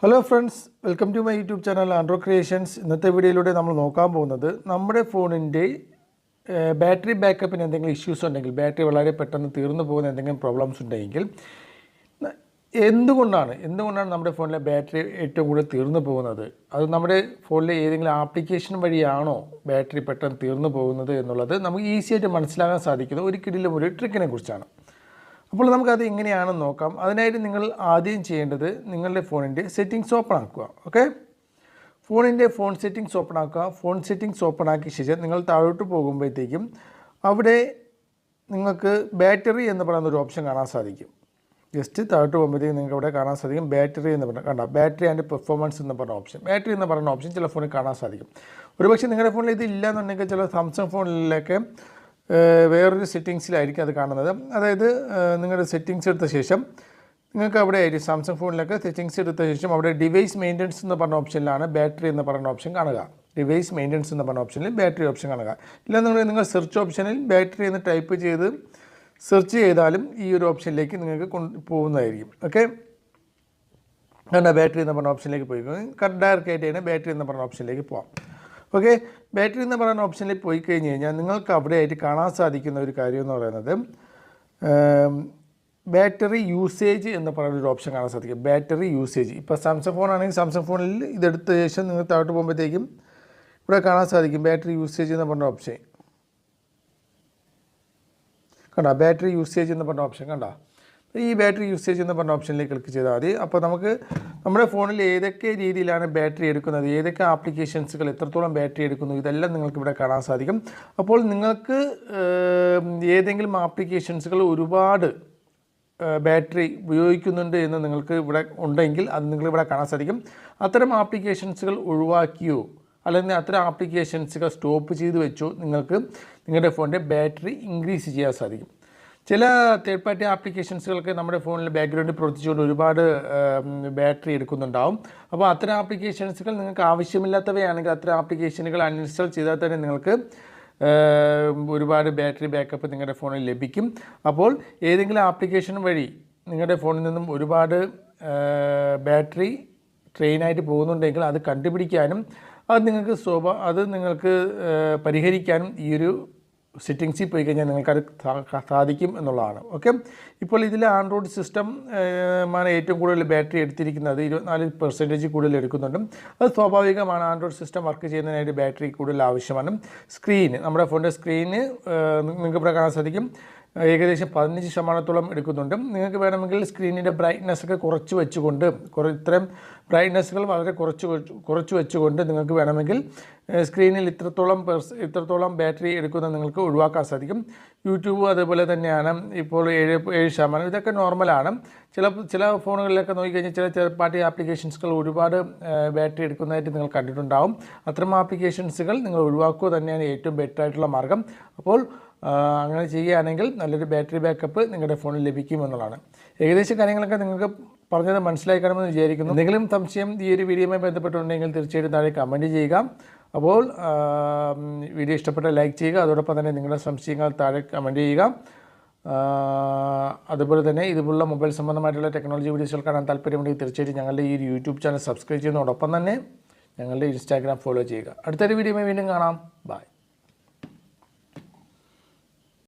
Hello friends, welcome to my YouTube channel Andro Creations. ഇന്നത്തെ വീഡിയോയിലൂടെ നമ്മൾ നോക്കാൻ പോകുന്നത് നമ്മുടെ ഫോണിൻ്റെ ബാറ്ററി ബാക്കപ്പിന് എന്തെങ്കിലും ഇഷ്യൂസ് ഉണ്ടെങ്കിൽ, ബാറ്ററി വളരെ പെട്ടെന്ന് തീർന്നു പോകുന്ന എന്തെങ്കിലും പ്രോബ്ലംസ് ഉണ്ടെങ്കിൽ എന്തുകൊണ്ടാണ് നമ്മുടെ ഫോണിലെ ബാറ്ററി ഏറ്റവും കൂടുതൽ തീർന്നു പോകുന്നത്? അത് നമ്മുടെ ഫോണിലെ ഏതെങ്കിലും ആപ്ലിക്കേഷൻ വഴിയാണോ ബാറ്ററി പെട്ടെന്ന് തീർന്നു പോകുന്നത് എന്നുള്ളത് നമുക്ക് ഈസിയായിട്ട് മനസ്സിലാക്കാൻ സാധിക്കുന്ന ഒരു ട്രിക്കിനെ കുറിച്ചാണ്. അപ്പോൾ നമുക്കത് എങ്ങനെയാണെന്ന് നോക്കാം. അതിനായിട്ട് നിങ്ങൾ ആദ്യം ചെയ്യേണ്ടത് നിങ്ങളുടെ ഫോണിൻ്റെ സെറ്റിങ്സ് ഓപ്പൺ ആക്കുക. ഓക്കെ, ഫോൺ സെറ്റിങ്സ് ഓപ്പൺ ആക്കുക. ഫോൺ സെറ്റിങ്സ് ഓപ്പൺ ആക്കിയ ശേഷം നിങ്ങൾ താഴോട്ട് പോകുമ്പോഴത്തേക്കും അവിടെ നിങ്ങൾക്ക് ബാറ്ററി എന്ന് പറയുന്ന ഒരു ഓപ്ഷൻ കാണാൻ സാധിക്കും. ജസ്റ്റ് താഴോട്ട് പോകുമ്പോഴത്തേക്കും നിങ്ങൾക്ക് അവിടെ കാണാൻ സാധിക്കും ബാറ്ററി എന്ന് പറഞ്ഞാൽ കണ്ട ബാറ്ററി ആൻഡ് പെർഫോമൻസ് എന്ന് പറഞ്ഞ ഓപ്ഷൻ. ബാറ്ററി എന്ന് പറയുന്ന ഓപ്ഷൻ ചില ഫോണിൽ കാണാൻ സാധിക്കും. ഒരുപക്ഷെ നിങ്ങളുടെ ഫോണിൽ ഇത് ഇല്ല എന്നുണ്ടെങ്കിൽ ചില സാംസങ് ഫോണിലൊക്കെ വേറൊരു സെറ്റിങ്സിലായിരിക്കും അത് കാണുന്നത്. അതായത് നിങ്ങളുടെ സെറ്റിങ്സ് എടുത്ത ശേഷം നിങ്ങൾക്ക് അവിടെ ആയിരിക്കും സാംസങ് ഫോണിലൊക്കെ സെറ്റിങ്സ് എടുത്ത ശേഷം അവിടെ ഡിവൈസ് മെയിൻ്റനൻസ് എന്ന് പറഞ്ഞ ഓപ്ഷനിലാണ് ബാറ്ററി എന്ന് പറയുന്ന ഓപ്ഷൻ കാണുക. ഡിവൈസ് മെയിൻ്റനൻസ് എന്ന് പറഞ്ഞ ഓപ്ഷനിൽ ബാറ്ററി ഓപ്ഷൻ കാണുക. ഇല്ലെന്നുണ്ടെങ്കിൽ നിങ്ങൾ സെർച്ച് ഓപ്ഷനിൽ ബാറ്ററി എന്ന് ടൈപ്പ് ചെയ്ത് സെർച്ച് ചെയ്താലും ഈ ഒരു ഓപ്ഷനിലേക്ക് നിങ്ങൾക്ക് പോകുന്നതായിരിക്കും. ഓക്കെ, കണ്ട ബാറ്ററി എന്ന് പറഞ്ഞ ഓപ്ഷനിലേക്ക് പോയി ഡയറക്റ്റായിട്ട് തന്നെ ബാറ്ററി എന്ന് പറഞ്ഞ ഓപ്ഷനിലേക്ക് പോകാം. ഓക്കെ, ബാറ്ററി എന്ന് പറയുന്ന ഓപ്ഷനിൽ പോയി കഴിഞ്ഞ് കഴിഞ്ഞാൽ നിങ്ങൾക്ക് അവിടെ ആയിട്ട് കാണാൻ സാധിക്കുന്ന ഒരു കാര്യം എന്ന് പറയുന്നത് ബാറ്ററി യൂസേജ് എന്ന് പറയുന്ന ഒരു ഓപ്ഷൻ കാണാൻ സാധിക്കും. ബാറ്ററി യൂസേജ് ഇപ്പോൾ സാംസങ് ഫോൺ ആണെങ്കിൽ സാംസങ് ഫോണിൽ ഇതെടുത്ത ശേഷം നിങ്ങൾ താഴോട്ട് പോകുമ്പോഴത്തേക്കും ഇവിടെ കാണാൻ സാധിക്കും ബാറ്ററി യൂസേജ് എന്ന് പറഞ്ഞ ഓപ്ഷൻ. കണ്ടോ, ബാറ്ററി യൂസേജ് എന്ന് പറഞ്ഞ ഓപ്ഷൻ കണ്ടോ? ഈ ബാറ്ററി യൂസേജ് എന്ന് പറഞ്ഞ ഓപ്ഷനിലേക്ക് ക്ലിക്ക് ചെയ്താൽ മതി. അപ്പോൾ നമുക്ക് നമ്മുടെ ഫോണിൽ ഏതൊക്കെ രീതിയിലാണ് ബാറ്ററി എടുക്കുന്നത്, ഏതൊക്കെ ആപ്ലിക്കേഷൻസുകൾ എത്രത്തോളം ബാറ്ററി എടുക്കുന്നു, ഇതെല്ലാം നിങ്ങൾക്ക് ഇവിടെ കാണാൻ സാധിക്കും. അപ്പോൾ നിങ്ങൾക്ക് ഏതെങ്കിലും ആപ്ലിക്കേഷൻസുകൾ ഒരുപാട് ബാറ്ററി ഉപയോഗിക്കുന്നുണ്ട് എന്ന് നിങ്ങൾക്ക് ഇവിടെ ഉണ്ടെങ്കിൽ അത് നിങ്ങളിവിടെ കാണാൻ സാധിക്കും. അത്തരം ആപ്ലിക്കേഷൻസുകൾ ഒഴിവാക്കിയോ അല്ലെങ്കിൽ അത്തരം ആപ്ലിക്കേഷൻസുകൾ സ്റ്റോപ്പ് ചെയ്ത് വെച്ചോ നിങ്ങൾക്ക് നിങ്ങളുടെ ഫോണിൻ്റെ ബാറ്ററി ഇൻക്രീസ് ചെയ്യാൻ സാധിക്കും. ചില തേർഡ് പാർട്ടി ആപ്ലിക്കേഷൻസുകൾക്ക് നമ്മുടെ ഫോണിൽ ബാക്ക്ഗ്രൗണ്ടിൽ പ്രവർത്തിച്ചുകൊണ്ട് ഒരുപാട് ബാറ്ററി എടുക്കുന്നുണ്ടാവും. അപ്പോൾ അത്തരം ആപ്ലിക്കേഷൻസുകൾ നിങ്ങൾക്ക് ആവശ്യമില്ലാത്തവയാണെങ്കിൽ അത്തരം ആപ്ലിക്കേഷനുകൾ അൺഇൻസ്റ്റാൾ ചെയ്താൽ തന്നെ നിങ്ങൾക്ക് ഒരുപാട് ബാറ്ററി ബാക്കപ്പ് നിങ്ങളുടെ ഫോണിൽ ലഭിക്കും. അപ്പോൾ ഏതെങ്കിലും ആപ്ലിക്കേഷൻ വഴി നിങ്ങളുടെ ഫോണിൽ നിന്നും ഒരുപാട് ബാറ്ററി ട്രെയിനായിട്ട് പോകുന്നുണ്ടെങ്കിൽ അത് കണ്ടുപിടിക്കാനും അത് നിങ്ങൾക്ക് പരിഹരിക്കാനും ഈ ഒരു സെറ്റിങ്സിൽ പോയി കഴിഞ്ഞാൽ നിങ്ങൾക്കത് സാധിക്കും എന്നുള്ളതാണ്. ഓക്കെ, ഇപ്പോൾ ഇതിൽ ആൻഡ്രോയിഡ് സിസ്റ്റം ആണ് ഏറ്റവും കൂടുതൽ ബാറ്ററി എടുത്തിരിക്കുന്നത്. 24% കൂടുതൽ എടുക്കുന്നുണ്ട്. അത് സ്വാഭാവികമാണ്. ആൻഡ്രോയിഡ് സിസ്റ്റം വർക്ക് ചെയ്യുന്നതിനായിട്ട് ബാറ്ററി കൂടുതൽ ആവശ്യമാണ്. നമ്മുടെ ഫോണിൻ്റെ സ്ക്രീന് നിങ്ങൾക്ക് ഇവിടെ കാണാൻ സാധിക്കും ഏകദേശം 15% എടുക്കുന്നുണ്ട്. നിങ്ങൾക്ക് വേണമെങ്കിൽ സ്ക്രീനിൻ്റെ ബ്രൈറ്റ്നസ് ഒക്കെ കുറച്ച് വെച്ചുകൊണ്ട് ഇത്തരം ബ്രൈറ്റ്നസ്സുകൾ വളരെ കുറച്ച് വെച്ചുകൊണ്ട് നിങ്ങൾക്ക് വേണമെങ്കിൽ സ്ക്രീനിൽ ഇത്രത്തോളം ബാറ്ററി എടുക്കുന്നത് നിങ്ങൾക്ക് ഒഴിവാക്കാൻ സാധിക്കും. യൂട്യൂബ് അതേപോലെ തന്നെയാണ്. ഇപ്പോൾ 7%. ഇതൊക്കെ നോർമലാണ്. ചില ഫോണുകളിലൊക്കെ നോക്കിക്കഴിഞ്ഞാൽ ചില തേർഡ് പാർട്ടി ആപ്ലിക്കേഷൻസുകൾ ഒരുപാട് ബാറ്ററി എടുക്കുന്നതായിട്ട് നിങ്ങൾ കണ്ടിട്ടുണ്ടാവും. അത്തരം ആപ്ലിക്കേഷൻസുകൾ നിങ്ങൾ ഒഴിവാക്കുക തന്നെയാണ് ഏറ്റവും ബെറ്റർ ആയിട്ടുള്ള മാർഗ്ഗം. അപ്പോൾ അങ്ങനെ ചെയ്യുകയാണെങ്കിൽ നല്ലൊരു ബാറ്ററി ബാക്കപ്പ് നിങ്ങളുടെ ഫോണിൽ ലഭിക്കുമെന്നുള്ളതാണ്. ഏകദേശം കാര്യങ്ങളൊക്കെ നിങ്ങൾക്ക് പറഞ്ഞത് മനസ്സിലായി കാണുമെന്ന് വിചാരിക്കുന്നു. എന്തെങ്കിലും സംശയം ഈ ഒരു വീഡിയോയുമായി ബന്ധപ്പെട്ടുണ്ടെങ്കിൽ തീർച്ചയായിട്ടും താഴെ കമൻറ്റ് ചെയ്യുക. അപ്പോൾ വീഡിയോ ഇഷ്ടപ്പെട്ട ലൈക്ക് ചെയ്യുക. അതോടൊപ്പം തന്നെ നിങ്ങളുടെ സംശയങ്ങൾ താഴെ കമൻറ്റ് ചെയ്യുക. അതുപോലെ തന്നെ ഇതുപോലുള്ള മൊബൈൽ സംബന്ധമായിട്ടുള്ള ടെക്നോളജി വീഡിയോസുകൾ കാണാൻ താല്പര്യമുണ്ടെങ്കിൽ തീർച്ചയായിട്ടും ഞങ്ങളുടെ ഈ യൂട്യൂബ് ചാനൽ സബ്സ്ക്രൈബ് ചെയ്യുന്നതോടൊപ്പം തന്നെ ഞങ്ങളുടെ ഇൻസ്റ്റാഗ്രാം ഫോളോ ചെയ്യുക. അടുത്തൊരു വീഡിയോയുമായി വീണ്ടും കാണാം. ബൈ.